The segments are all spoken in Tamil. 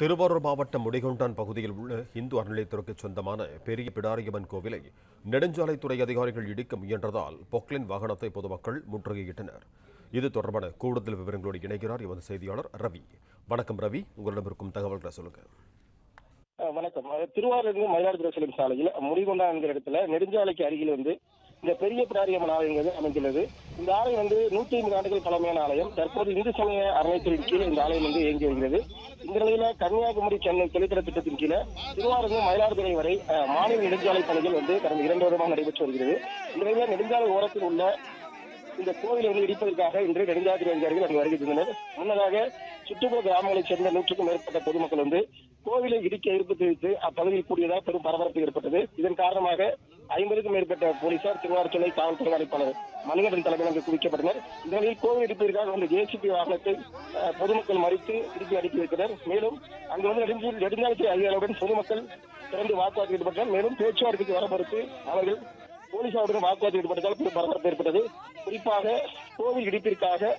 திருவாரூர் மாவட்டம் முடிகொண்டான் பகுதியில் உள்ள இந்து அறநிலையத்துறைக்கு சொந்தமான பெரிய பிடாரியம்மன் கோவிலை நெடுஞ்சாலைத்துறை அதிகாரிகள் இடிக்க முயன்றதால் பொக்லின் வாகனத்தை பொதுமக்கள் முற்றுகையிட்டனர். இது தொடர்பான கூடுதல் விவரங்களோடு இணைகிறார் எமது செய்தியாளர் ரவி. வணக்கம் ரவி, உங்களிடம் இருக்கும் தகவல்களை சொல்லுங்க. வணக்கம். திருவாரூர் மயிலாடுதுறை செல்லும் சாலையில் முடிகொண்டான் என்கிற இடத்துல நெடுஞ்சாலைக்கு அருகில் இந்த பெரிய பிடாரியம்மன் ஆலயம் அமைந்துள்ளது. இந்த ஆலயம் 150 ஆண்டுகள் பழமையான ஆலயம். தற்போது இந்து சமய அறநிலையத்துறையின் கீழே இந்த ஆலயம் இயங்கி வருகிறது. இந்த நிலையில கன்னியாகுமரி சென்னை தொழில்துறை திட்டத்தின் கீழே திருவாரூர் மயிலாடுதுறை வரை மாநில நெடுஞ்சாலை பணிகள் கடந்த 2 வருடமாக நடைபெற்று வருகிறது. இந்த நிலையில நெடுஞ்சாலை ஓரத்தில் உள்ள இந்த கோவிலை இடிப்பதற்காக இன்று நெடுஞ்சாலைத்துறை அதிகாரிகள் அங்கு வருகை தந்தனர். முன்னதாக சுற்றுப்புற கிராமங்களைச் சேர்ந்த 100க்கும் மேற்பட்ட பொதுமக்கள் கோவிலை இடிக்க எதிர்ப்பு தெரிவித்து அப்பகுதியில் கூடியதாக பெரும் பரபரப்பு ஏற்பட்டது. இதன் காரணமாக 50க்கும் மேற்பட்ட போலீசார் திருவாரூர் சென்னை காவல் கண்காணிப்பாளர் மணிகண்டன் தலைமையில் அங்கு குவிக்கப்பட்டனர். இந்த நிலையில் கோவில் இடிப்பதற்காக ஜேசிபி வாகனத்தை பொதுமக்கள் மறித்து திருப்பி அனுப்பி வைத்தனர். மேலும் அங்கு நெடுஞ்சாலைத்துறை அதிகாரிகளுடன் பொதுமக்கள் தொடர்ந்து வாக்குவாதத்தில் ஈடுபட்டனர். மேலும் பேச்சுவார்த்தைக்கு வர மறுத்து அவர்கள் போலீசாருடன் வாக்குவாதத்தில் ஈடுபட்டதால் பெரும் பரபரப்பு ஏற்பட்டது. குறிப்பாக கோவில் இடிப்பிற்காக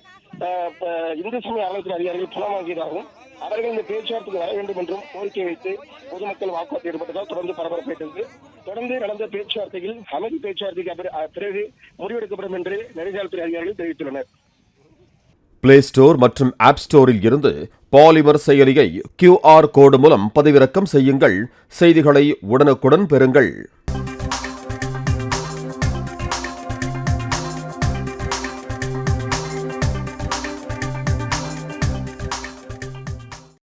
இந்து சமய அறநிலையத்துறை அதிகாரிகள் பணம் வாங்கியதாகவும் அவர்கள் இந்த பேச்சுவார்த்தைக்கு வர வேண்டும் என்றும் கோரிக்கை வைத்து பொதுமக்கள் வாக்குவாதத்தில் ஈடுபட்டதால் தொடர்ந்து பரபரப்பு ஏற்பட்டது. தொடர்ந்து நடந்த பேச்சுவார்த்தையில் அமைதி பேச்சுவார்த்தைக்கு பிறகு முடிவெடுக்கப்படும் என்று நெடுஞ்சாலைத்துறை அதிகாரிகள் தெரிவித்துள்ளனர். பிளே ஸ்டோர் மற்றும் ஆப் ஸ்டோரில் இருந்து பாலிமர் செயலியை QR கோடு மூலம் பதிவிறக்கம் செய்யுங்கள். செய்திகளை உடனுக்குடன் பெறுங்கள்.